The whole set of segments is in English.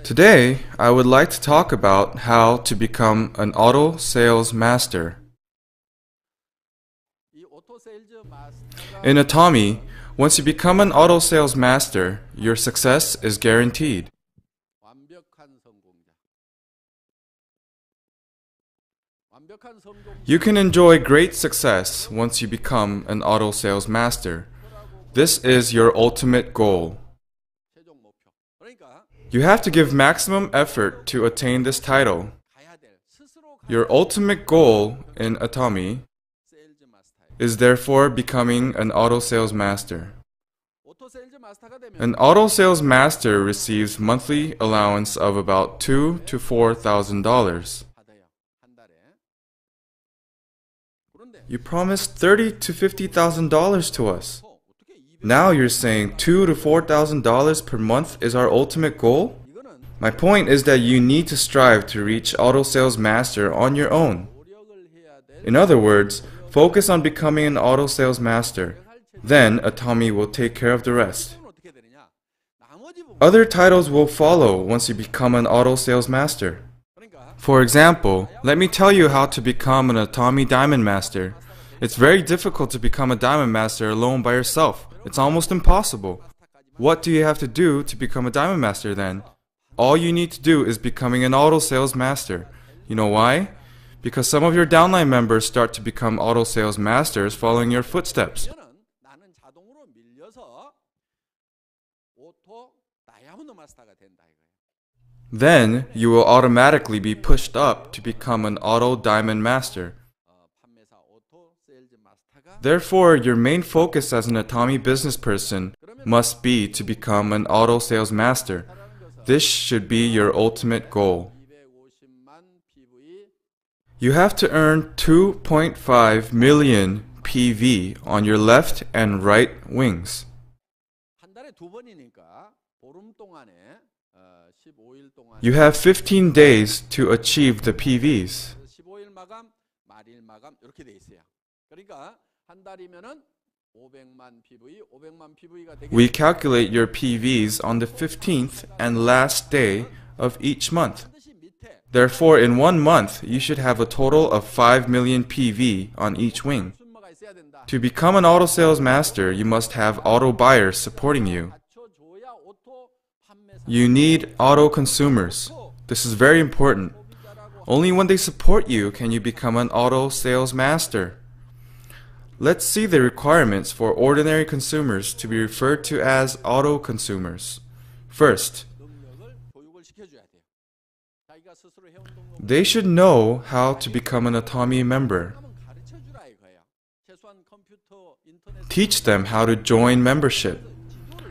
Today, I would like to talk about how to become an auto sales master. In Atomy, once you become an auto sales master, your success is guaranteed. You can enjoy great success once you become an auto sales master. This is your ultimate goal. You have to give maximum effort to attain this title. Your ultimate goal in Atomy is therefore becoming an auto sales master. An auto sales master receives monthly allowance of about $2,000 to $4,000. You promised $30,000 to $50,000 to us. Now you're saying $2,000 to $4,000 per month is our ultimate goal? My point is that you need to strive to reach auto sales master on your own. In other words, focus on becoming an auto sales master. Then Atomy will take care of the rest. Other titles will follow once you become an auto sales master. For example, let me tell you how to become an Atomy Diamond Master. It's very difficult to become a Diamond Master alone by yourself. It's almost impossible. What do you have to do to become a Diamond Master then? All you need to do is becoming an auto sales master. You know why? Because some of your downline members start to become auto sales masters following your footsteps. Then you will automatically be pushed up to become an auto diamond master. Therefore, your main focus as an Atomy business person must be to become an auto sales master. This should be your ultimate goal. You have to earn 2.5 million PV on your left and right wings. You have 15 days to achieve the PVs. We calculate your PVs on the 15th and last day of each month. Therefore, in 1 month, you should have a total of 5 million PV on each wing. To become an auto sales master, you must have auto buyers supporting you. You need auto consumers. This is very important. Only when they support you can you become an auto sales master. Let's see the requirements for ordinary consumers to be referred to as auto consumers. First, they should know how to become an Atomy member. Teach them how to join membership,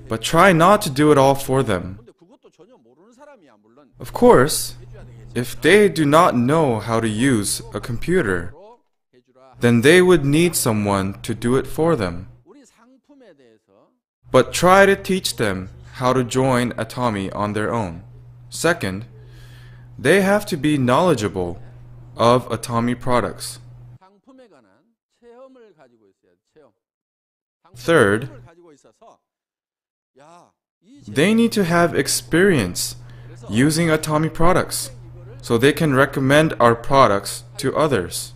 but try not to do it all for them. Of course, if they do not know how to use a computer, then they would need someone to do it for them. But try to teach them how to join Atomy on their own. Second, they have to be knowledgeable of Atomy products. Third, they need to have experience using Atomy products so they can recommend our products to others.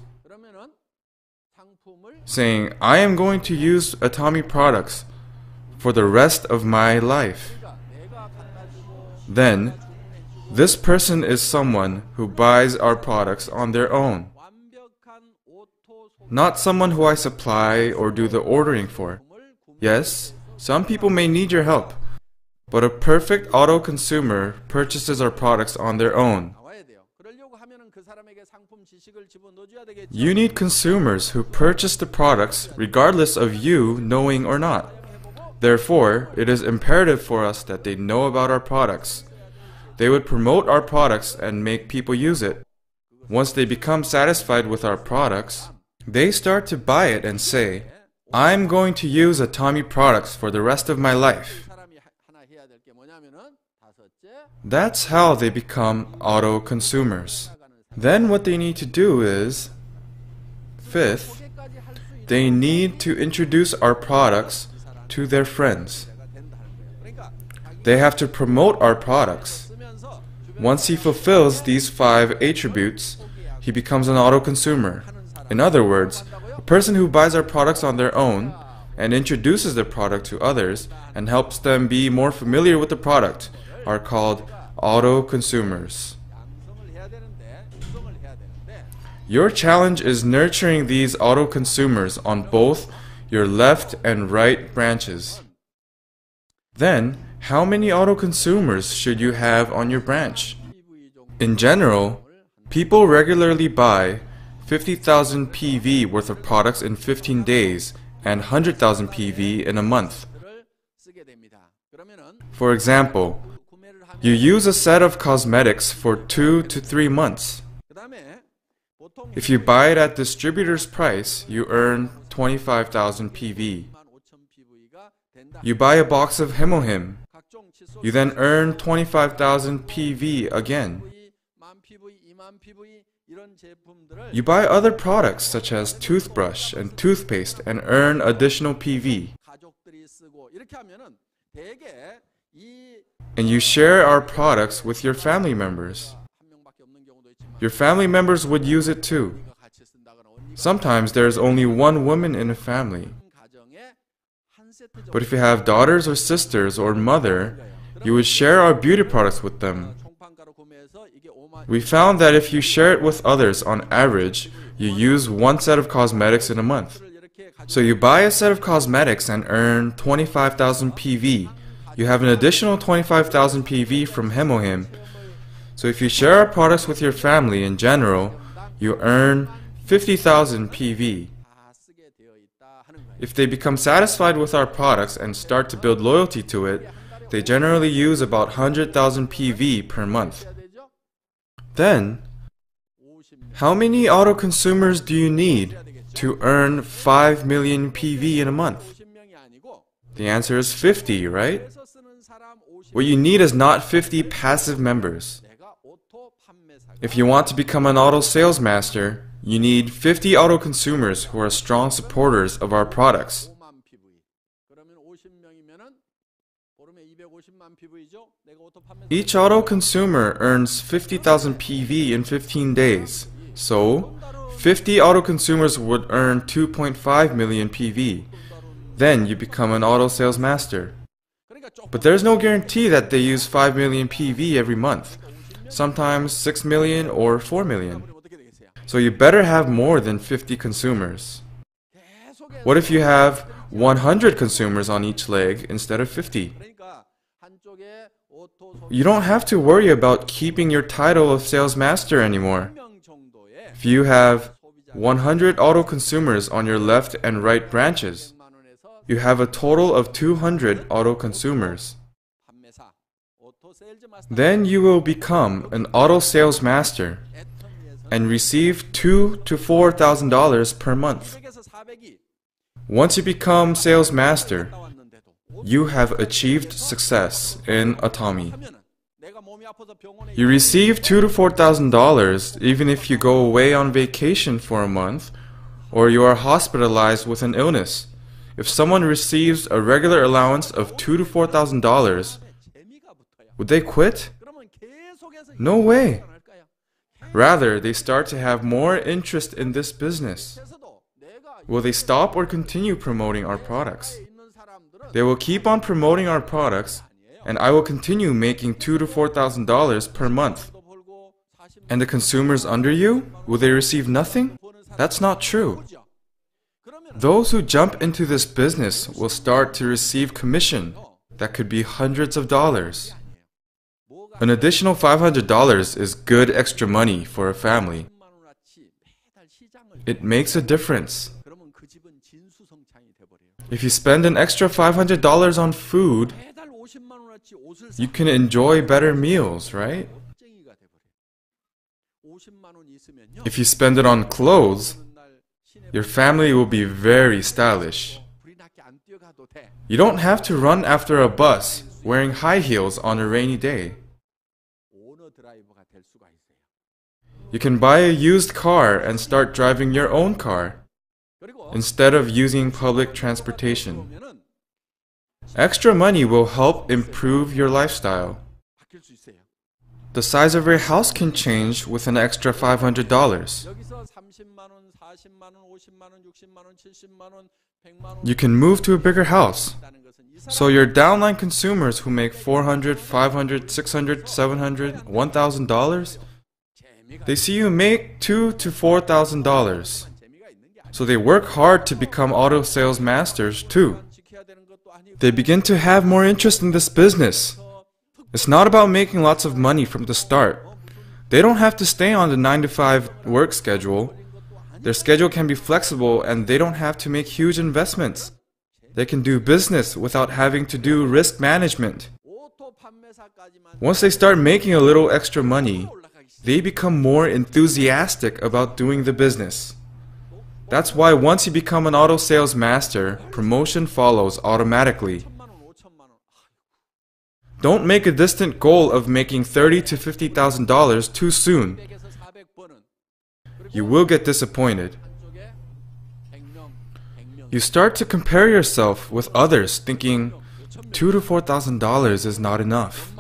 Saying, I am going to use Atomy products for the rest of my life. Then, this person is someone who buys our products on their own. Not someone who I supply or do the ordering for. Yes, some people may need your help, but a perfect auto consumer purchases our products on their own. You need consumers who purchase the products regardless of you knowing or not. Therefore, it is imperative for us that they know about our products. They would promote our products and make people use it. Once they become satisfied with our products, they start to buy it and say, I'm going to use Atomy products for the rest of my life. That's how they become auto consumers. Then what they need to do is, fifth, they need to introduce our products to their friends. they have to promote our products. Once he fulfills these 5 attributes, he becomes an auto consumer. In other words, a person who buys our products on their own and introduces the product to others and helps them be more familiar with the product are called auto consumers. Your challenge is nurturing these auto consumers on both your left and right branches. Then, how many auto consumers should you have on your branch? In general, people regularly buy 50,000 PV worth of products in 15 days and 100,000 PV in a month. For example, you use a set of cosmetics for 2 to 3 months. If you buy it at distributor's price, you earn 25,000 PV. You buy a box of Hemohim. You then earn 25,000 PV again. You buy other products such as toothbrush and toothpaste and earn additional PV. And you share our products with your family members. Your family members would use it too. Sometimes there is only one woman in a family. But if you have daughters or sisters or mother, you would share our beauty products with them. We found that if you share it with others, on average, you use 1 set of cosmetics in a month. So you buy a set of cosmetics and earn 25,000 PV. You have an additional 25,000 PV from Hemohim. So if you share our products with your family in general, you earn 50,000 PV. If they become satisfied with our products and start to build loyalty to it, they generally use about 100,000 PV per month. Then, how many auto consumers do you need to earn 5 million PV in a month? The answer is 50, right? What you need is not 50 passive members. If you want to become an auto sales master, you need 50 auto consumers who are strong supporters of our products. Each auto consumer earns 50,000 PV in 15 days. So, 50 auto consumers would earn 2.5 million PV. Then you become an auto sales master. But there's no guarantee that they use 5 million PV every month. Sometimes 6 million or 4 million. So you better have more than 50 consumers. What if you have 100 consumers on each leg instead of 50? You don't have to worry about keeping your title of sales master anymore. If you have 100 auto consumers on your left and right branches, you have a total of 200 auto consumers. Then you will become an auto sales master and receive $2,000 to $4,000 per month. Once you become sales master, you have achieved success in Atomy. You receive $2,000 to $4,000 even if you go away on vacation for a month or you are hospitalized with an illness. If someone receives a regular allowance of $2,000 to $4,000, would they quit? No way. Rather, they start to have more interest in this business. Will they stop or continue promoting our products? They will keep on promoting our products, and I will continue making $2,000 to $4,000 per month. And the consumers under you, will they receive nothing? That's not true. Those who jump into this business will start to receive commission that could be hundreds of dollars. An additional $500 is good extra money for a family. It makes a difference. If you spend an extra $500 on food, you can enjoy better meals, right? If you spend it on clothes, your family will be very stylish. You don't have to run after a bus wearing high heels on a rainy day. You can buy a used car and start driving your own car instead of using public transportation. Extra money will help improve your lifestyle. The size of your house can change with an extra $500. You can move to a bigger house. So your downline consumers who make $400, $500, $600, $700, $1,000, they see you make $2,000 to $4,000. So they work hard to become auto sales masters too. They begin to have more interest in this business. It's not about making lots of money from the start. They don't have to stay on the 9-to-5 work schedule. Their schedule can be flexible and they don't have to make huge investments. They can do business without having to do risk management. Once they start making a little extra money, they become more enthusiastic about doing the business. That's why once you become an auto sales master, promotion follows automatically. Don't make a distant goal of making $30,000 to $50,000 too soon. You will get disappointed. You start to compare yourself with others thinking, $2,000 to $4,000 is not enough.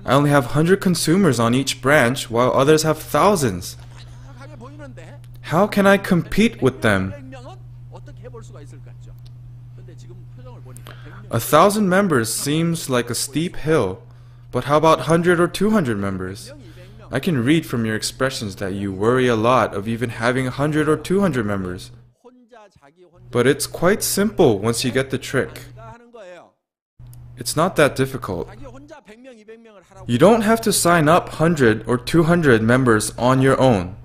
I only have 100 consumers on each branch while others have thousands. How can I compete with them? 1,000 members seems like a steep hill, but how about 100 or 200 members? I can read from your expressions that you worry a lot of even having 100 or 200 members. But it's quite simple once you get the trick. It's not that difficult. You don't have to sign up 100 or 200 members on your own.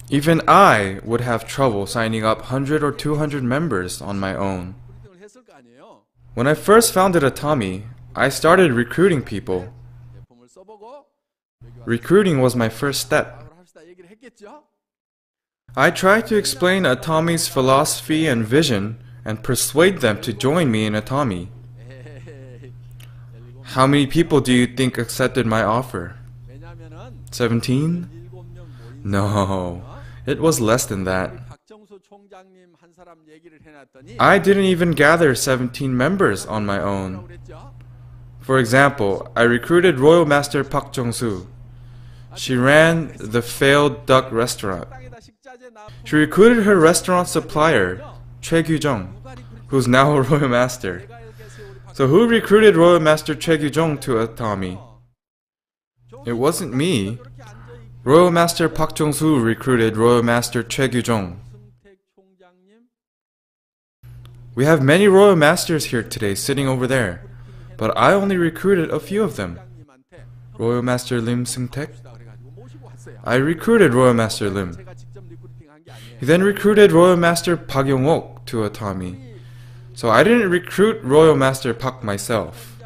Even I would have trouble signing up 100 or 200 members on my own. When I first founded Atomy, I started recruiting people. Recruiting was my first step. I tried to explain Atomy's philosophy and vision and persuade them to join me in Atomy. How many people do you think accepted my offer? 17? No, it was less than that. I didn't even gather 17 members on my own. For example, I recruited Royal Master Park Jong-soo. She ran the failed duck restaurant. She recruited her restaurant supplier, Choi Gyu-jung, who's now a Royal Master. So who recruited Royal Master Choi Gyu-jung to Atomy? It wasn't me. Royal Master Park Jong-soo recruited Royal Master Choi Gyu-jung. We have many Royal Masters here today sitting over there, but I only recruited a few of them. Royal Master Lim Seung-taek. I recruited Royal Master Lim. He then recruited Royal Master Park Yong-ok to Atomy. So I didn't recruit Royal Master Park myself.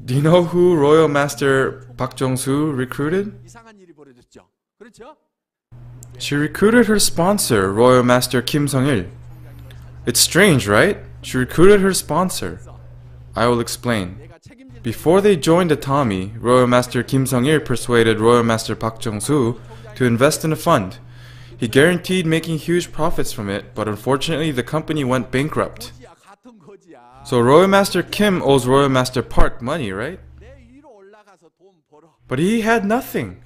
Do you know who Royal Master Park Jong-soo recruited? She recruited her sponsor, Royal Master Kim Sung-il. It's strange, right? She recruited her sponsor. I will explain. Before they joined Atomy, Royal Master Kim Sung-il persuaded Royal Master Park Jong-soo to invest in a fund. He guaranteed making huge profits from it, but unfortunately the company went bankrupt. So Royal Master Kim owes Royal Master Park money, right? But he had nothing.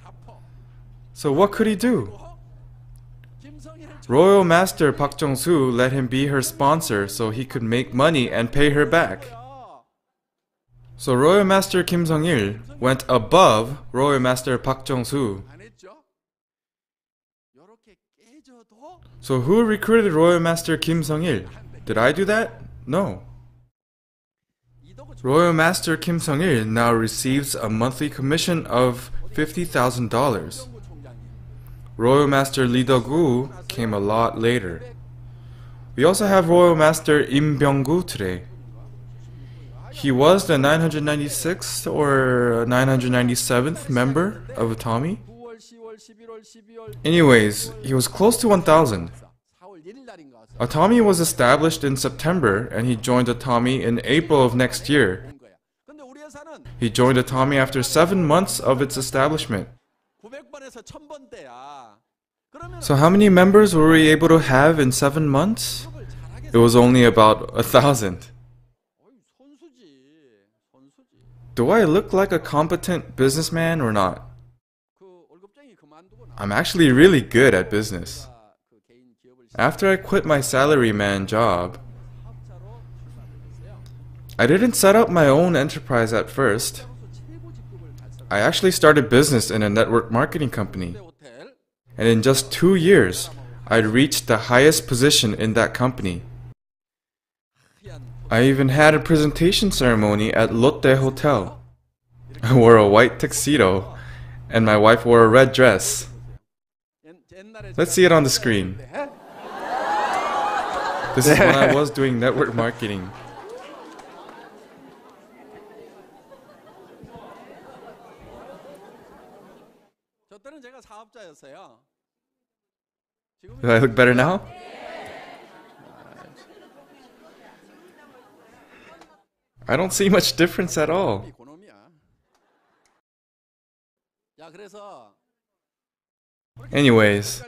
So what could he do? Royal Master Park Jong-soo let him be her sponsor so he could make money and pay her back. So Royal Master Kim Sung-il went above Royal Master Park Jong-soo. So who recruited Royal Master Kim Sung-il? Did I do that? No. Royal Master Kim Sung-il now receives a monthly commission of $50,000. Royal Master Lee Duk-gu came a lot later. We also have Royal Master Im Byung-gu today. He was the 996th or 997th member of Atomy. Anyways, he was close to 1,000. Atomy was established in September and he joined Atomy in April of next year. He joined Atomy after 7 months of its establishment. So how many members were we able to have in 7 months? it was only about 1,000. Do I look like a competent businessman or not? I'm actually really good at business. After I quit my salaryman job, I didn't set up my own enterprise at first. I actually started business in a network marketing company. And in just 2 years, I'd reached the highest position in that company. I even had a presentation ceremony at Lotte Hotel. I wore a white tuxedo, and my wife wore a red dress. Let's see it on the screen. This is when I was doing network marketing. Do I look better now? I don't see much difference at all. Anyways,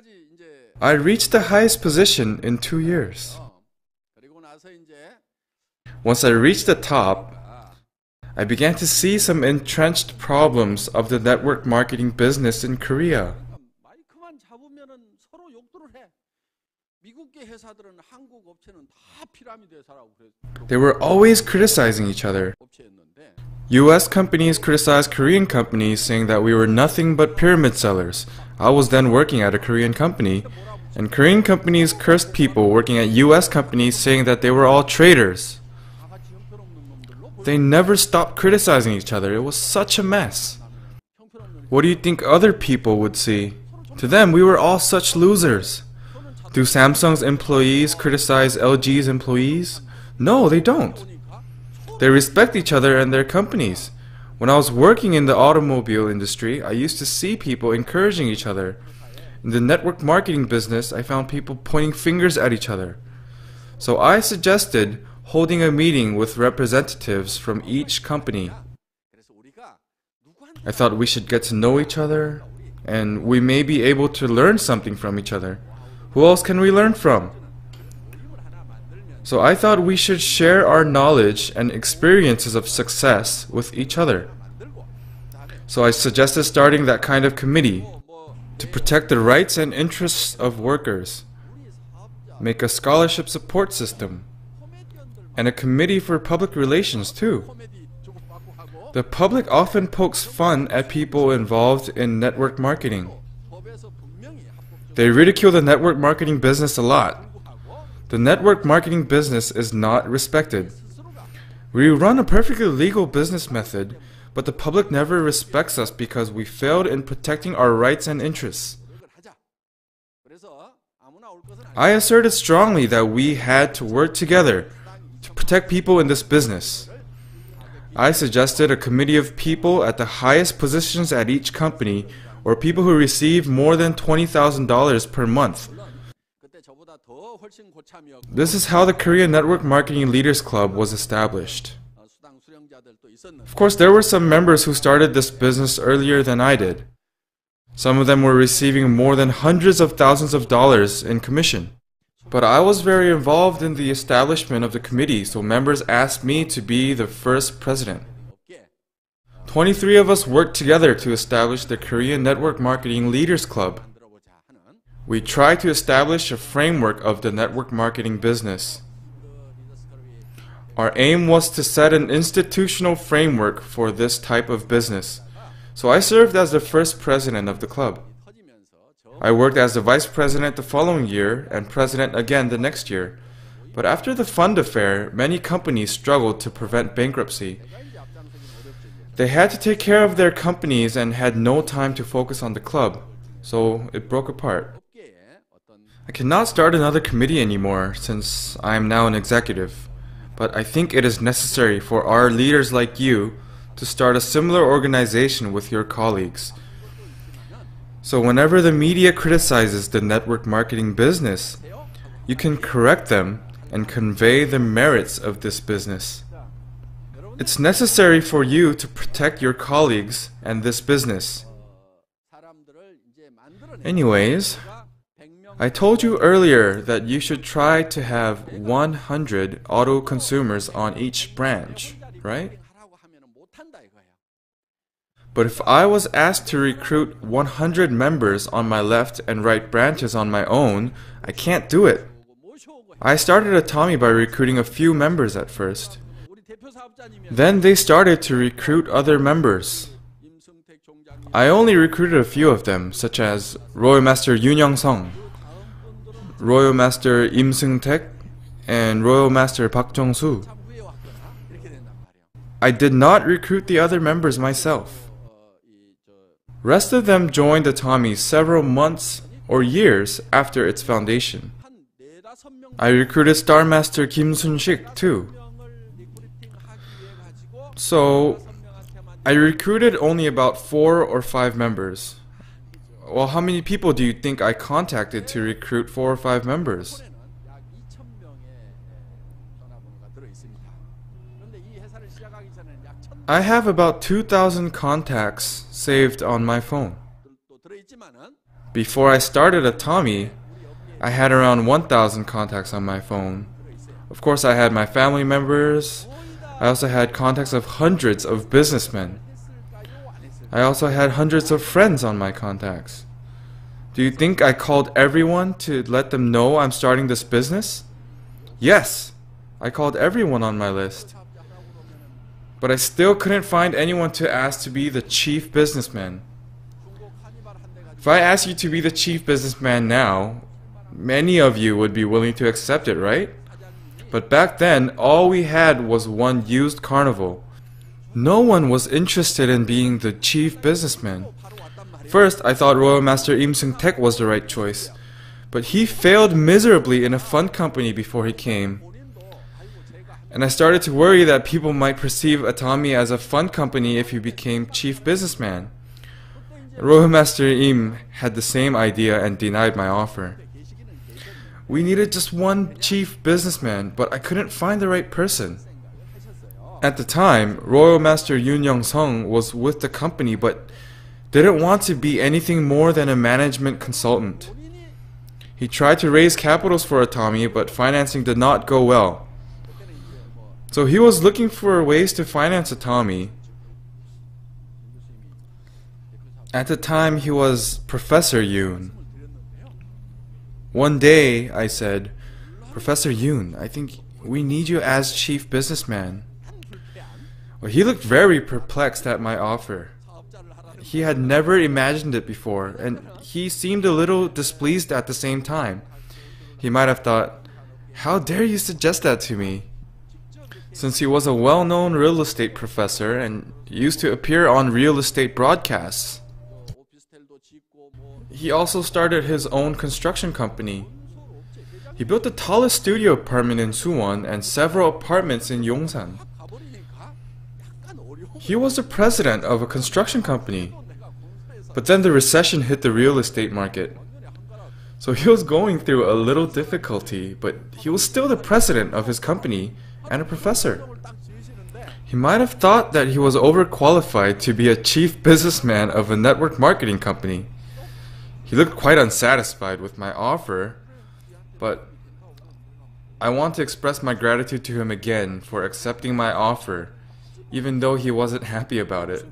I reached the highest position in 2 years. Once I reached the top, I began to see some entrenched problems of the network marketing business in Korea. They were always criticizing each other. US companies criticized Korean companies, saying that we were nothing but pyramid sellers. I was then working at a Korean company, and Korean companies cursed people working at US companies, saying that they were all traitors. They never stopped criticizing each other. It was such a mess. What do you think other people would see? To them, we were all such losers. Do Samsung's employees criticize LG's employees? No, they don't. They respect each other and their companies. When I was working in the automobile industry, I used to see people encouraging each other. In the network marketing business, I found people pointing fingers at each other. So I suggested holding a meeting with representatives from each company. I thought we should get to know each other, and we may be able to learn something from each other. Who else can we learn from? So I thought we should share our knowledge and experiences of success with each other. So I suggested starting that kind of committee to protect the rights and interests of workers, make a scholarship support system, and a committee for public relations too. The public often pokes fun at people involved in network marketing. They ridicule the network marketing business a lot. The network marketing business is not respected. We run a perfectly legal business method, but the public never respects us because we failed in protecting our rights and interests. I asserted strongly that we had to work together to protect people in this business. I suggested a committee of people at the highest positions at each company, or people who receive more than $20,000 per month. This is how the Korean Network Marketing Leaders Club was established. Of course, there were some members who started this business earlier than I did. Some of them were receiving more than hundreds of thousands of dollars in commission. But I was very involved in the establishment of the committee, so members asked me to be the first president. 23 of us worked together to establish the Korean Network Marketing Leaders Club. We tried to establish a framework of the network marketing business. Our aim was to set an institutional framework for this type of business. So I served as the first president of the club. I worked as the vice president the following year and president again the next year. But after the fund affair, many companies struggled to prevent bankruptcy. They had to take care of their companies and had no time to focus on the club, so it broke apart. I cannot start another committee anymore since I am now an executive, but I think it is necessary for our leaders like you to start a similar organization with your colleagues. So whenever the media criticizes the network marketing business, you can correct them and convey the merits of this business. It's necessary for you to protect your colleagues and this business. Anyways, I told you earlier that you should try to have 100 auto consumers on each branch, right? But if I was asked to recruit 100 members on my left and right branches on my own, I can't do it. I started Atomy by recruiting a few members at first. Then they started to recruit other members. I only recruited a few of them, such as Royal Master Yoon Young-sung, Royal Master Im Seung-taek, and Royal Master Park Jong-soo. I did not recruit the other members myself. Rest of them joined Atomy several months or years after its foundation. I recruited Star Master Kim Sun-sik too. So, I recruited only about 4 or 5 members. Well, how many people do you think I contacted to recruit 4 or 5 members? I have about 2,000 contacts saved on my phone. Before I started Atomy, I had around 1,000 contacts on my phone. Of course, I had my family members. I also had contacts of hundreds of businessmen. I also had hundreds of friends on my contacts. Do you think I called everyone to let them know I'm starting this business? Yes, I called everyone on my list. But I still couldn't find anyone to ask to be the chief businessman. If I asked you to be the chief businessman now, many of you would be willing to accept it, right? But back then, all we had was one used carnival. No one was interested in being the chief businessman. First, I thought Royal Master Im Seung-taek was the right choice, but he failed miserably in a fund company before he came. And I started to worry that people might perceive Atomy as a fund company if he became chief businessman. Royal Master Im had the same idea and denied my offer. We needed just one chief businessman, but I couldn't find the right person. At the time, Royal Master Yoon Young-sung was with the company but didn't want to be anything more than a management consultant. He tried to raise capitals for Atomy, but financing did not go well. So he was looking for ways to finance Atomy. At the time, he was Professor Yoon. One day, I said, "Professor Yoon, I think we need you as chief businessman." Well, he looked very perplexed at my offer. He had never imagined it before, and he seemed a little displeased at the same time. He might have thought, "How dare you suggest that to me?" Since he was a well-known real estate professor and used to appear on real estate broadcasts. He also started his own construction company. He built the tallest studio apartment in Suwon and several apartments in Yongsan. He was the president of a construction company. But then the recession hit the real estate market. So he was going through a little difficulty, but he was still the president of his company and a professor. He might have thought that he was overqualified to be a chief businessman of a network marketing company. He looked quite unsatisfied with my offer, but I want to express my gratitude to him again for accepting my offer, even though he wasn't happy about it.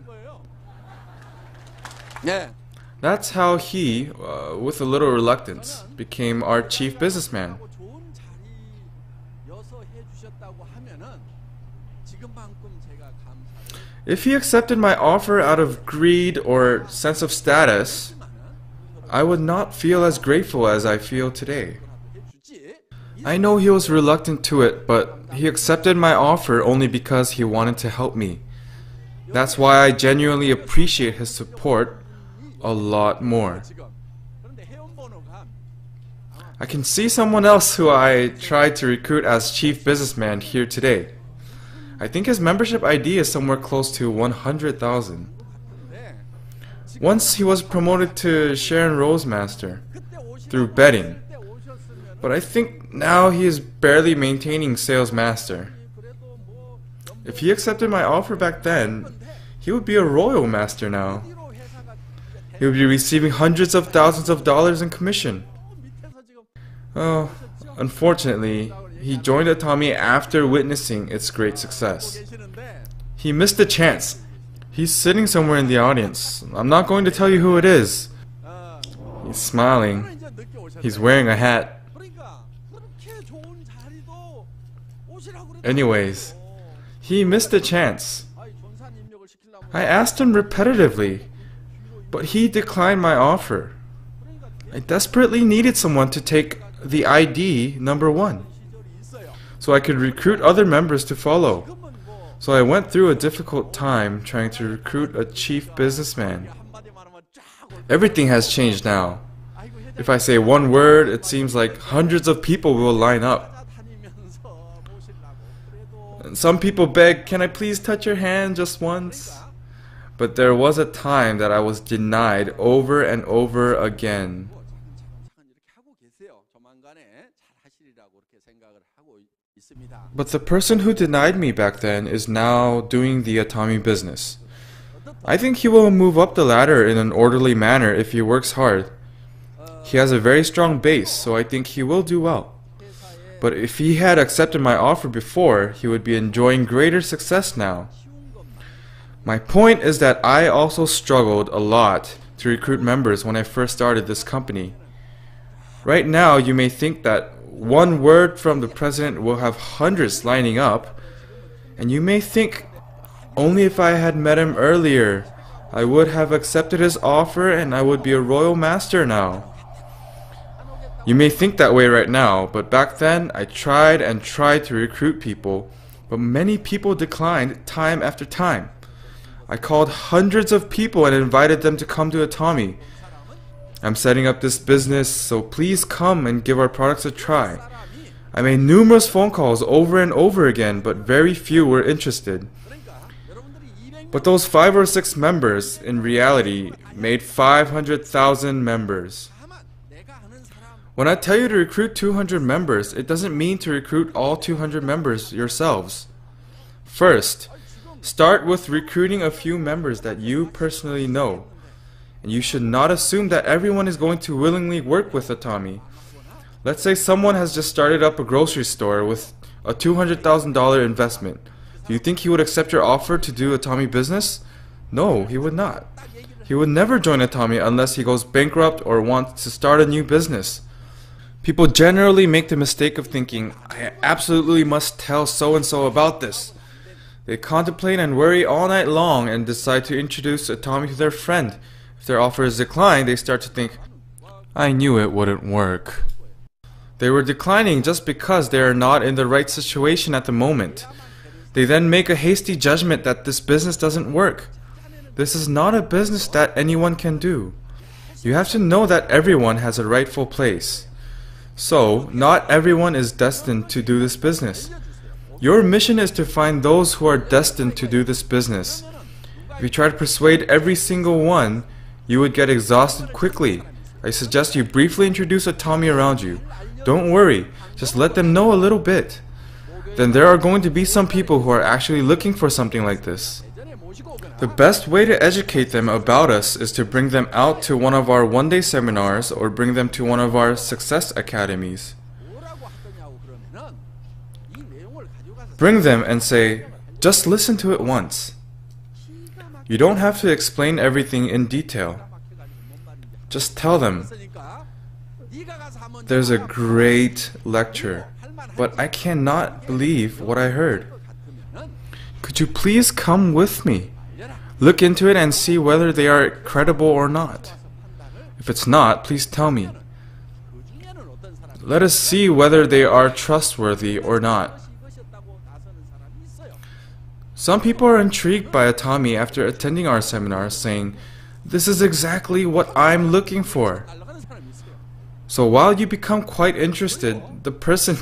That's how he, with a little reluctance, became our chief businessman. If he accepted my offer out of greed or sense of status, I would not feel as grateful as I feel today. I know he was reluctant to it, but he accepted my offer only because he wanted to help me. That's why I genuinely appreciate his support a lot more. I can see someone else who I tried to recruit as chief businessman here today. I think his membership ID is somewhere close to 100,000. Once he was promoted to Sharon Rose Master through betting, but I think now he is barely maintaining Sales Master. If he accepted my offer back then, he would be a Royal Master now. He would be receiving hundreds of thousands of dollars in commission. Oh, unfortunately, he joined Atomy after witnessing its great success. He missed the chance. He's sitting somewhere in the audience. I'm not going to tell you who it is. He's smiling. He's wearing a hat. Anyways, he missed the chance. I asked him repetitively, but he declined my offer. I desperately needed someone to take the ID number 1, so I could recruit other members to follow. So I went through a difficult time trying to recruit a chief businessman. Everything has changed now. If I say one word, it seems like hundreds of people will line up. And some people beg, "Can I please touch your hand just once?" But there was a time that I was denied over and over again. But the person who denied me back then is now doing the Atomy business. I think he will move up the ladder in an orderly manner if he works hard. He has a very strong base, so I think he will do well. But if he had accepted my offer before, he would be enjoying greater success now. My point is that I also struggled a lot to recruit members when I first started this company. Right now, you may think that one word from the president will have hundreds lining up, and you may think, only if I had met him earlier, I would have accepted his offer and I would be a royal master now. You may think that way right now, but back then I tried and tried to recruit people, but many people declined time after time. I called hundreds of people and invited them to come to Atomy. I'm setting up this business, so please come and give our products a try. I made numerous phone calls over and over again, but very few were interested. But those 5 or 6 members, in reality, made 500,000 members. When I tell you to recruit 200 members, it doesn't mean to recruit all 200 members yourselves. First, start with recruiting a few members that you personally know. And you should not assume that everyone is going to willingly work with Atomy. Let's say someone has just started up a grocery store with a $200,000 investment. Do you think he would accept your offer to do Atomy business? No, he would not. He would never join Atomy unless he goes bankrupt or wants to start a new business. People generally make the mistake of thinking, I absolutely must tell so-and-so about this. They contemplate and worry all night long and decide to introduce Atomy to their friend. If their offer is declined, they start to think, I knew it wouldn't work. They were declining just because they are not in the right situation at the moment. They then make a hasty judgment that this business doesn't work. This is not a business that anyone can do. You have to know that everyone has a rightful place. So, not everyone is destined to do this business. Your mission is to find those who are destined to do this business. If you try to persuade every single one, you would get exhausted quickly. I suggest you briefly introduce Atomy around you. Don't worry, just let them know a little bit. Then there are going to be some people who are actually looking for something like this. The best way to educate them about us is to bring them out to one of our one-day seminars or bring them to one of our success academies. Bring them and say, just listen to it once. You don't have to explain everything in detail. Just tell them, there's a great lecture, but I cannot believe what I heard. Could you please come with me? Look into it and see whether they are credible or not. If it's not, please tell me. Let us see whether they are trustworthy or not. Some people are intrigued by Atomy after attending our seminars, saying, this is exactly what I'm looking for. So while you become quite interested, the person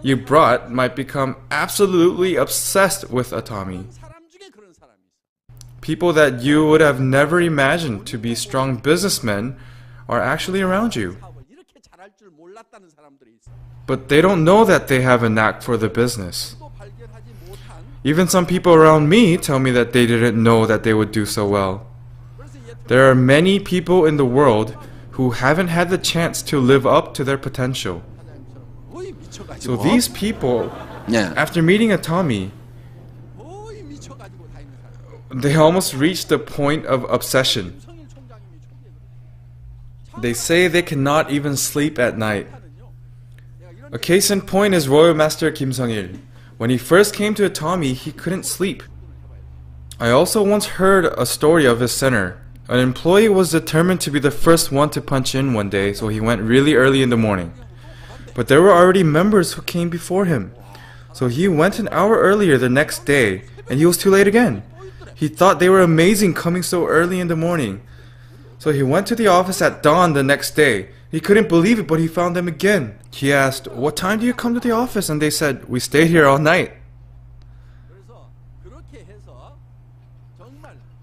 you brought might become absolutely obsessed with Atomy. People that you would have never imagined to be strong businessmen are actually around you. But they don't know that they have a knack for the business. Even some people around me tell me that they didn't know that they would do so well. There are many people in the world who haven't had the chance to live up to their potential. So these people, 예. after meeting Atomy, they almost reached the point of obsession. They say they cannot even sleep at night. A case in point is Royal Master Kim Sung-il. When he first came to Atomy, he couldn't sleep. I also once heard a story of his center. An employee was determined to be the first one to punch in one day, so he went really early in the morning. But there were already members who came before him. So he went an hour earlier the next day, and he was too late again. He thought they were amazing coming so early in the morning. So he went to the office at dawn the next day. He couldn't believe it, but he found them again. He asked, "What time do you come to the office?" And they said, "We stayed here all night."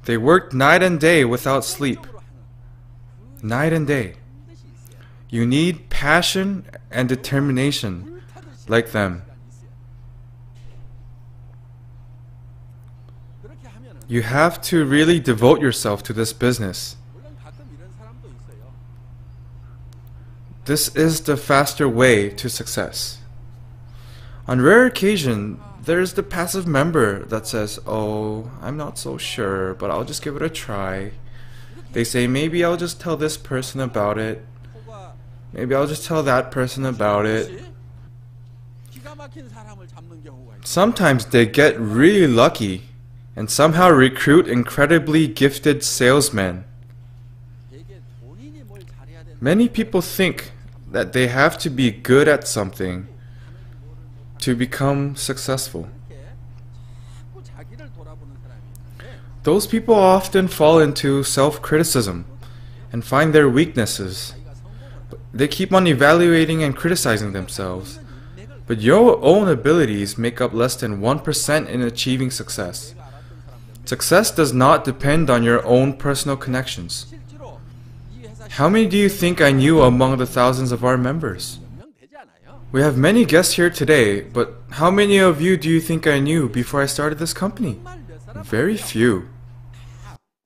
They worked night and day without sleep. Night and day. You need passion and determination like them. You have to really devote yourself to this business. This is the faster way to success. On rare occasion, there's the passive member that says, "Oh, I'm not so sure, but I'll just give it a try." They say, "Maybe I'll just tell this person about it. Maybe I'll just tell that person about it." Sometimes they get really lucky and somehow recruit incredibly gifted salesmen. Many people think that they have to be good at something to become successful. Those people often fall into self-criticism and find their weaknesses. They keep on evaluating and criticizing themselves. But your own abilities make up less than 1% in achieving success. Success does not depend on your own personal connections. How many do you think I knew among the thousands of our members? We have many guests here today, but how many of you do you think I knew before I started this company? Very few.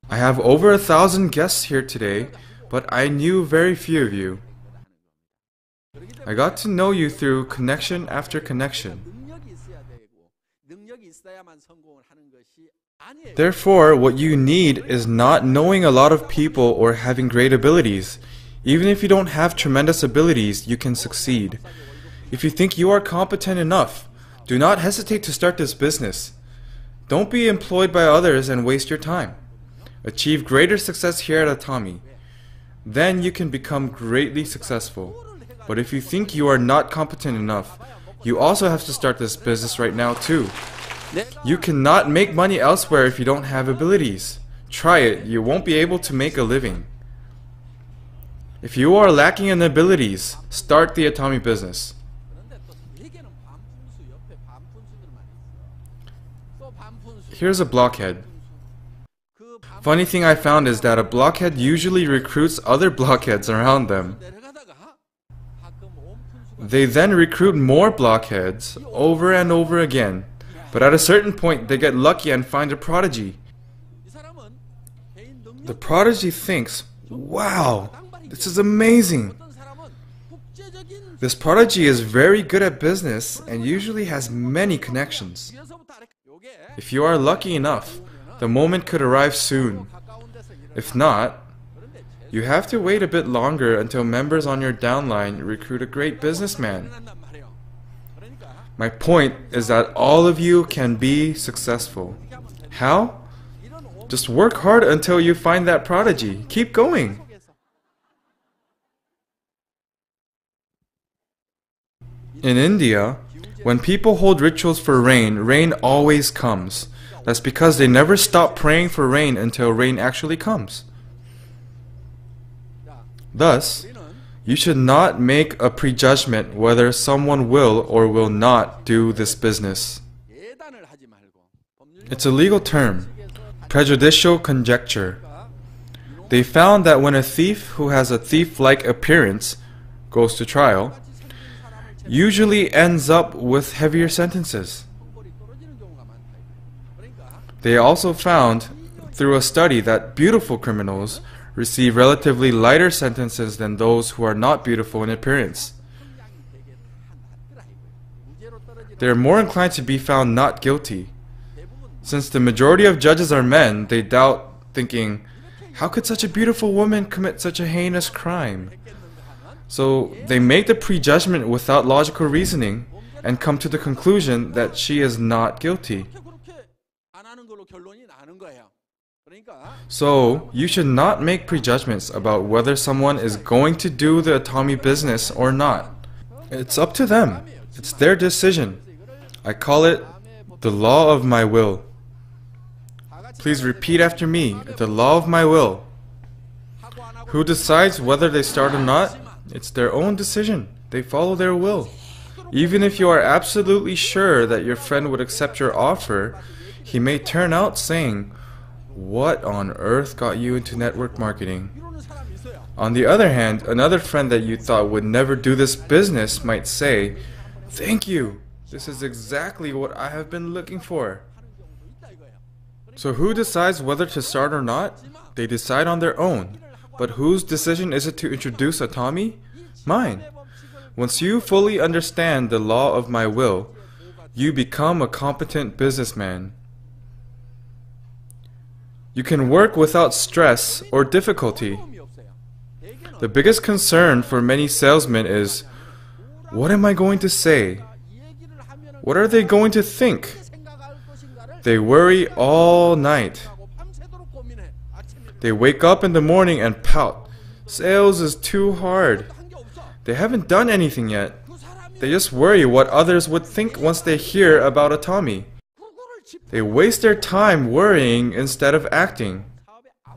I have over 1,000 guests here today, but I knew very few of you. I got to know you through connection after connection. Therefore, what you need is not knowing a lot of people or having great abilities. Even if you don't have tremendous abilities, you can succeed. If you think you are competent enough, do not hesitate to start this business. Don't be employed by others and waste your time. Achieve greater success here at Atomy. Then you can become greatly successful. But if you think you are not competent enough, you also have to start this business right now too. You cannot make money elsewhere if you don't have abilities. Try it, you won't be able to make a living. If you are lacking in abilities, start the Atomy business. Here's a blockhead. Funny thing I found is that a blockhead usually recruits other blockheads around them. They then recruit more blockheads over and over again. But at a certain point, they get lucky and find a prodigy. The prodigy thinks, "Wow, this is amazing." This prodigy is very good at business and usually has many connections. If you are lucky enough, the moment could arrive soon. If not, you have to wait a bit longer until members on your downline recruit a great businessman. My point is that all of you can be successful. How? Just work hard until you find that prodigy. Keep going. In India, when people hold rituals for rain, rain always comes. That's because they never stop praying for rain until rain actually comes. Thus, you should not make a prejudgment whether someone will or will not do this business. It's a legal term, prejudicial conjecture. They found that when a thief who has a thief-like appearance goes to trial, usually ends up with heavier sentences. They also found through a study that beautiful criminals receive relatively lighter sentences than those who are not beautiful in appearance. they are more inclined to be found not guilty. Since the majority of judges are men, they doubt, thinking, how could such a beautiful woman commit such a heinous crime? So they make the prejudgment without logical reasoning and come to the conclusion that she is not guilty. So you should not make prejudgments about whether someone is going to do the Atomy business or not. It's up to them. It's their decision. I call it the law of my will. Please repeat after me, the law of my will. Who decides whether they start or not? It's their own decision. They follow their will. Even if you are absolutely sure that your friend would accept your offer, he may turn out saying, "What on earth got you into network marketing?" On the other hand, another friend that you thought would never do this business might say, "Thank you. This is exactly what I have been looking for." So who decides whether to start or not? They decide on their own. But whose decision is it to introduce Atomy? Mine. Once you fully understand the law of my will, you become a competent businessman. You can work without stress or difficulty. The biggest concern for many salesmen is, what am I going to say? What are they going to think? They worry all night. They wake up in the morning and pout. Sales is too hard. They haven't done anything yet. They just worry what others would think once they hear about Atomy. They waste their time worrying instead of acting.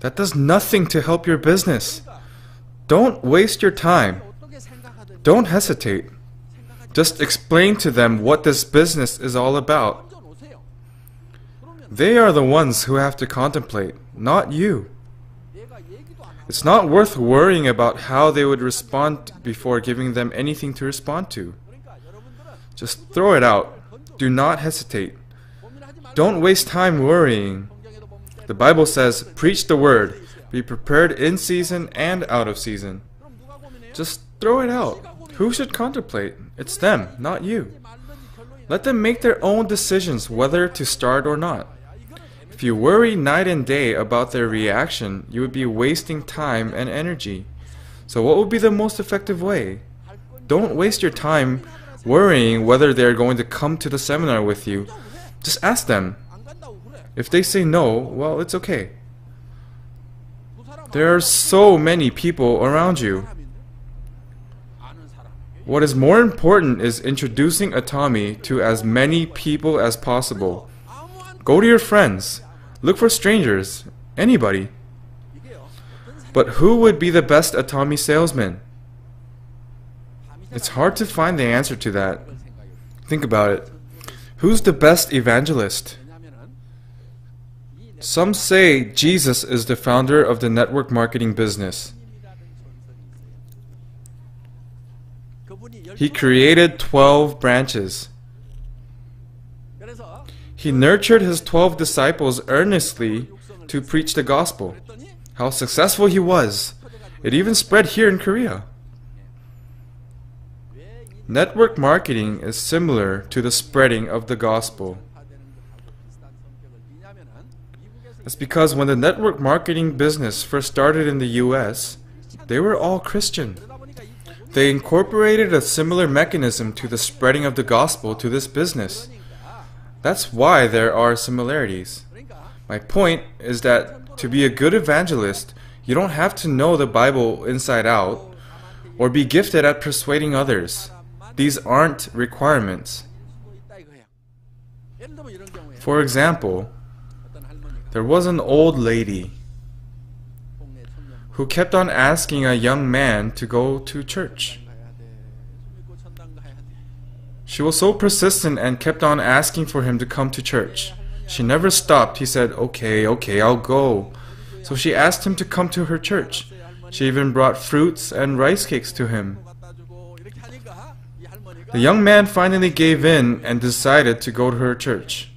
That does nothing to help your business. Don't waste your time. Don't hesitate. Just explain to them what this business is all about. They are the ones who have to contemplate, not you. It's not worth worrying about how they would respond before giving them anything to respond to. Just throw it out. Do not hesitate. Don't waste time worrying. The Bible says, preach the word. Be prepared in season and out of season. Just throw it out. Who should contemplate? It's them, not you. Let them make their own decisions whether to start or not. If you worry night and day about their reaction, you would be wasting time and energy. So what would be the most effective way? Don't waste your time worrying whether they are going to come to the seminar with you. Just ask them. If they say no, well, it's okay. There are so many people around you. What is more important is introducing Atomy to as many people as possible. Go to your friends. Look for strangers. Anybody. But who would be the best Atomy salesman? It's hard to find the answer to that. Think about it. Who's the best evangelist? Some say Jesus is the founder of the network marketing business. He created 12 branches. He nurtured his 12 disciples earnestly to preach the gospel. How successful he was! It even spread here in Korea. Network marketing is similar to the spreading of the gospel. It's because when the network marketing business first started in the US, they were all Christian. They incorporated a similar mechanism to the spreading of the gospel to this business. That's why there are similarities. My point is that to be a good evangelist, you don't have to know the Bible inside out or be gifted at persuading others. These aren't requirements. For example, there was an old lady who kept on asking a young man to go to church. She was so persistent and kept on asking for him to come to church. She never stopped. He said, okay, I'll go. So she asked him to come to her church. She even brought fruits and rice cakes to him. The young man finally gave in and decided to go to her church.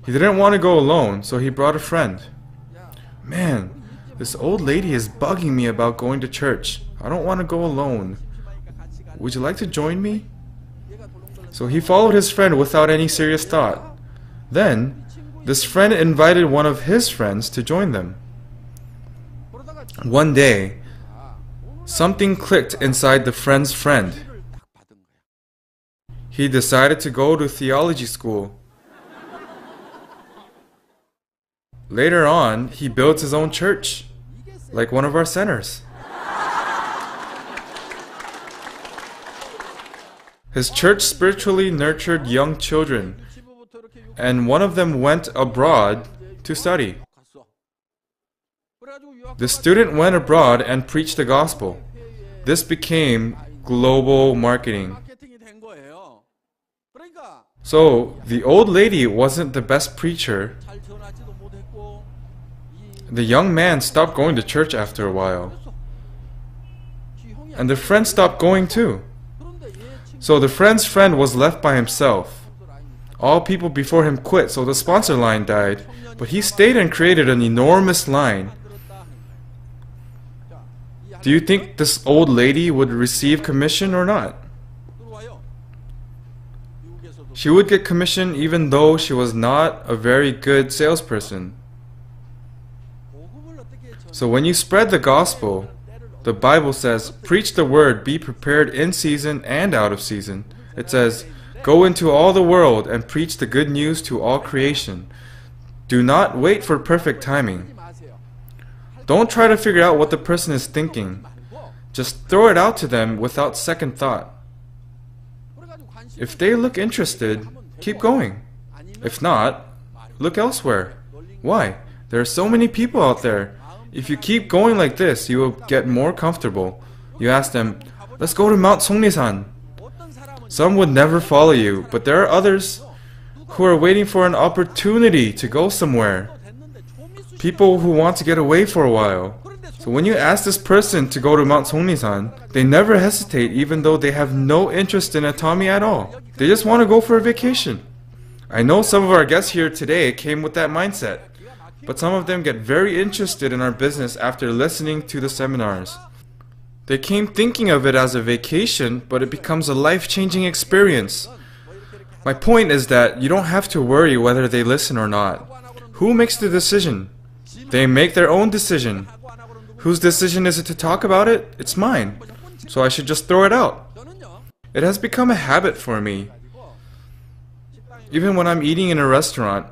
He didn't want to go alone, so he brought a friend. Man, this old lady is bugging me about going to church. I don't want to go alone. Would you like to join me? So he followed his friend without any serious thought. Then, this friend invited one of his friends to join them. One day, something clicked inside the friend's friend. He decided to go to theology school. Later on, he built his own church, like one of our centers. His church spiritually nurtured young children, and one of them went abroad to study. The student went abroad and preached the gospel. This became global marketing. So, the old lady wasn't the best preacher. The young man stopped going to church after a while. And the friend stopped going too. So the friend's friend was left by himself. All people before him quit, so the sponsor line died. But he stayed and created an enormous line. Do you think this old lady would receive commission or not? She would get commission even though she was not a very good salesperson. So when you spread the gospel, the Bible says, preach the word, be prepared in season and out of season. It says, go into all the world and preach the good news to all creation. Do not wait for perfect timing. Don't try to figure out what the person is thinking. Just throw it out to them without second thought. If they look interested, keep going. If not, look elsewhere. Why? There are so many people out there. If you keep going like this, you will get more comfortable. You ask them, let's go to Mount Songrisan. Some would never follow you, but there are others who are waiting for an opportunity to go somewhere. People who want to get away for a while. So when you ask this person to go to Mount Songrisan, they never hesitate even though they have no interest in Atomy at all. They just want to go for a vacation. I know some of our guests here today came with that mindset. But some of them get very interested in our business after listening to the seminars. They came thinking of it as a vacation, but it becomes a life-changing experience. My point is that you don't have to worry whether they listen or not. Who makes the decision? They make their own decision. Whose decision is it to talk about it? It's mine. So I should just throw it out. It has become a habit for me. Even when I'm eating in a restaurant,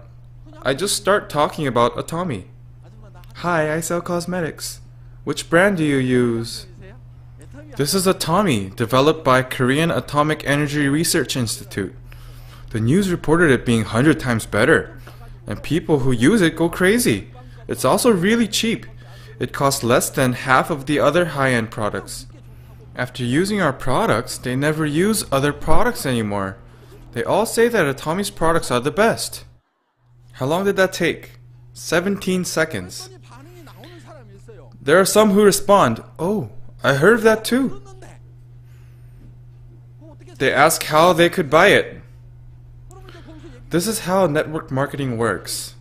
I just start talking about Atomy. Hi, I sell cosmetics. Which brand do you use? This is Atomy, developed by Korean Atomic Energy Research Institute. The news reported it being 100 times better, and people who use it go crazy. It's also really cheap. It costs less than half of the other high-end products. After using our products, they never use other products anymore. They all say that Atomy's products are the best. How long did that take? 17 seconds. There are some who respond, oh, I heard of that too. They ask how they could buy it. This is how network marketing works.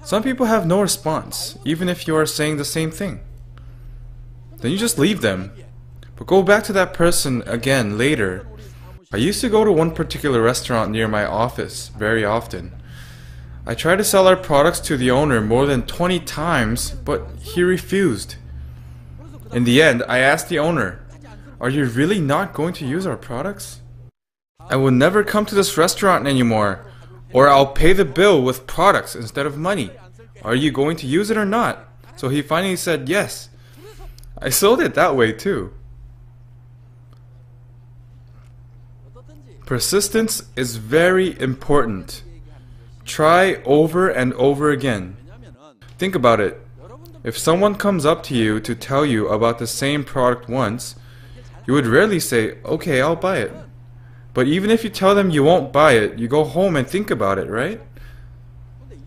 Some people have no response, even if you are saying the same thing. Then you just leave them. But go back to that person again later. I used to go to one particular restaurant near my office very often. I tried to sell our products to the owner more than 20 times, but he refused. In the end, I asked the owner, are you really not going to use our products? I will never come to this restaurant anymore, or I'll pay the bill with products instead of money. Are you going to use it or not? So he finally said yes. I sold it that way too. Persistence is very important. Try over and over again. Think about it. If someone comes up to you to tell you about the same product once, you would rarely say, okay, I'll buy it. But even if you tell them you won't buy it, you go home and think about it, right?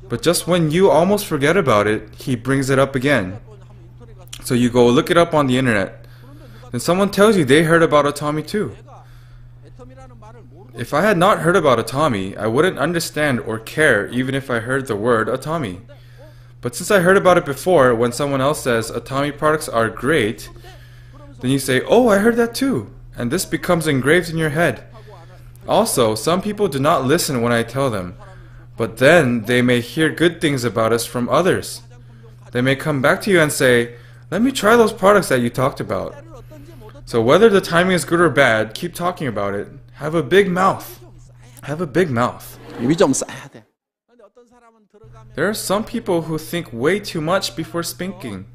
But just when you almost forget about it, he brings it up again. So you go look it up on the internet. Then someone tells you they heard about Atomy too. If I had not heard about Atomy, I wouldn't understand or care even if I heard the word Atomy. But since I heard about it before, when someone else says Atomy products are great, then you say, oh, I heard that too. And this becomes engraved in your head. Also, some people do not listen when I tell them, but then they may hear good things about us from others. They may come back to you and say, "Let me try those products that you talked about." So whether the timing is good or bad, keep talking about it. Have a big mouth. Have a big mouth. 입이 좀 싸야 돼. There are some people who think way too much before speaking.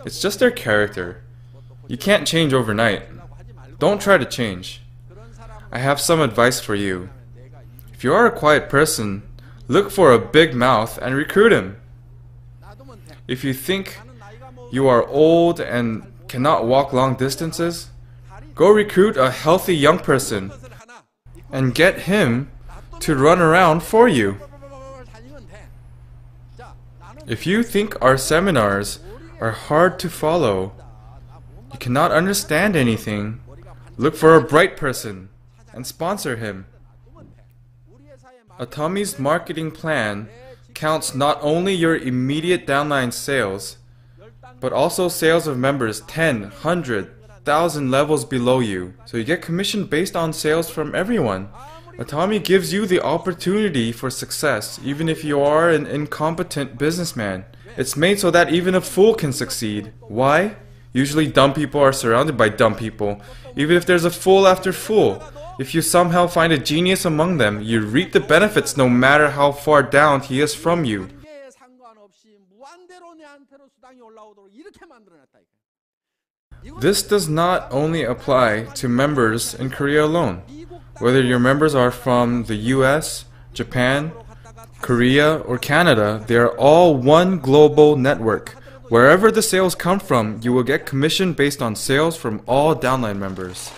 It's just their character. You can't change overnight. Don't try to change. I have some advice for you. If you are a quiet person, look for a big mouth and recruit him. If you think you are old and cannot walk long distances, go recruit a healthy young person and get him to run around for you. If you think our seminars are hard to follow, you cannot understand anything, look for a bright person and sponsor him. Atomy's marketing plan counts not only your immediate downline sales, but also sales of members 10, 100, 1,000 levels below you. So you get commission based on sales from everyone. Atomy gives you the opportunity for success, even if you are an incompetent businessman. It's made so that even a fool can succeed. Why? Usually dumb people are surrounded by dumb people. Even if there's a fool after fool, if you somehow find a genius among them, you reap the benefits no matter how far down he is from you. This does not only apply to members in Korea alone. Whether your members are from the US, Japan, Korea, or Canada, they are all one global network. Wherever the sales come from, you will get commission based on sales from all downline members.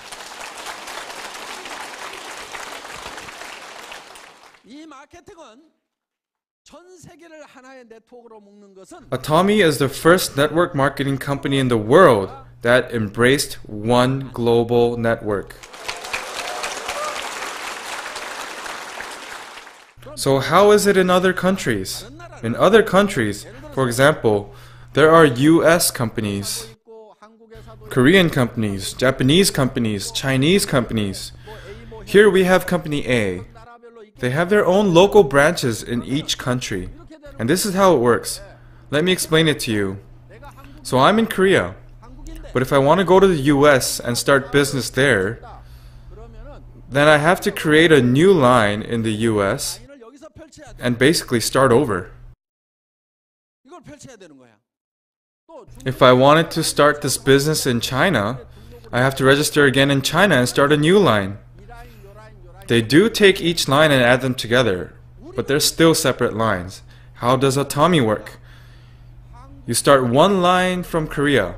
Atomy is the first network marketing company in the world that embraced one global network. So how is it in other countries? In other countries, for example, there are US companies, Korean companies, Japanese companies, Chinese companies. Here we have Company A. They have their own local branches in each country. And this is how it works. Let me explain it to you. So I'm in Korea. But if I want to go to the US and start business there, then I have to create a new line in the US and basically start over. If I wanted to start this business in China, I have to register again in China and start a new line. They do take each line and add them together, but they're still separate lines. How does Atomy work? You start one line from Korea.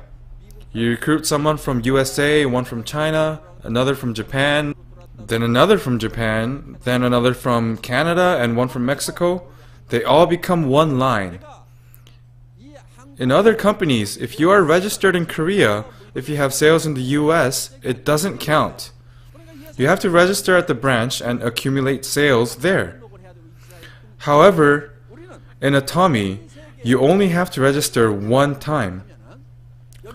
You recruit someone from USA, one from China, another from Japan, then another from Japan, then another from Canada, and one from Mexico. They all become one line. In other companies, if you are registered in Korea, if you have sales in the US, it doesn't count. You have to register at the branch and accumulate sales there. However, in Atomy, you only have to register one time.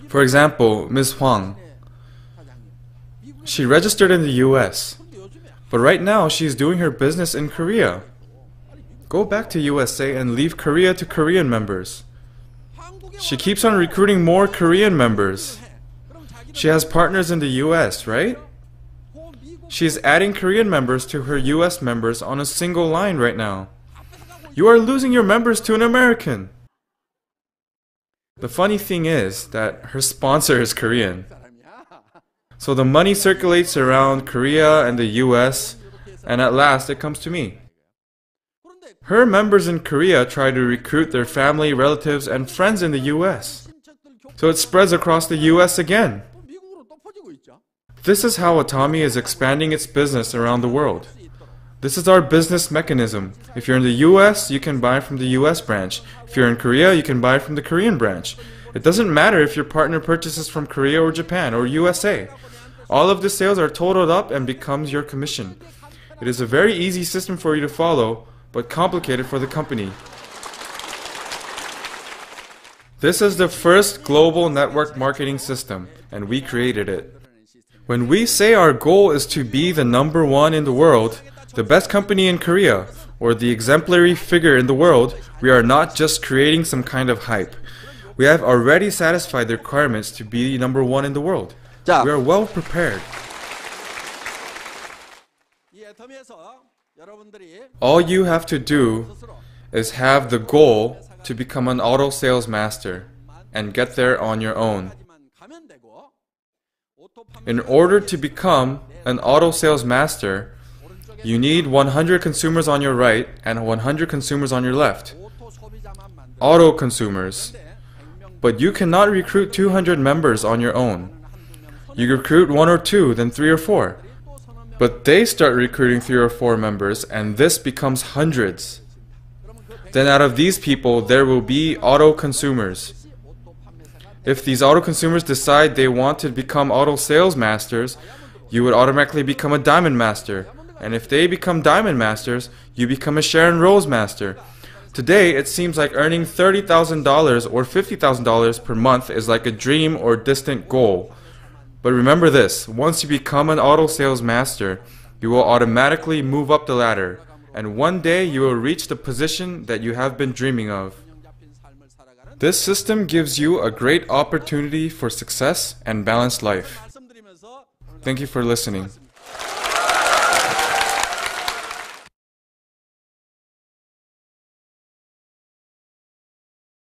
For example, Ms. Huang. She registered in the US, but right now she's doing her business in Korea. Go back to USA and leave Korea to Korean members. She keeps on recruiting more Korean members. She has partners in the US, right? She's adding Korean members to her US members on a single line right now. You are losing your members to an American. The funny thing is that her sponsor is Korean. So the money circulates around Korea and the US, and at last it comes to me. Her members in Korea try to recruit their family, relatives, and friends in the US. So it spreads across the US again. This is how Atomy is expanding its business around the world. This is our business mechanism. If you're in the US, you can buy from the US branch. If you're in Korea, you can buy from the Korean branch. It doesn't matter if your partner purchases from Korea or Japan or USA. All of the sales are totaled up and becomes your commission. It is a very easy system for you to follow, but complicated for the company. This is the first global network marketing system, and we created it. When we say our goal is to be the number one in the world, the best company in Korea, or the exemplary figure in the world, we are not just creating some kind of hype. We have already satisfied the requirements to be number one in the world. We are well prepared. All you have to do is have the goal to become an auto sales master and get there on your own. In order to become an auto sales master, you need 100 consumers on your right and 100 consumers on your left. Auto consumers. But you cannot recruit 200 members on your own. You recruit 1 or 2, then 3 or 4. But they start recruiting 3 or 4 members, and this becomes hundreds. Then out of these people, there will be auto consumers. If these auto consumers decide they want to become auto sales masters, you would automatically become a diamond master. And if they become diamond masters, you become a Sharon Rose master. Today, it seems like earning $30,000 or $50,000 per month is like a dream or distant goal. But remember this, once you become an auto sales master, you will automatically move up the ladder, and one day you will reach the position that you have been dreaming of. This system gives you a great opportunity for success and balanced life. Thank you for listening.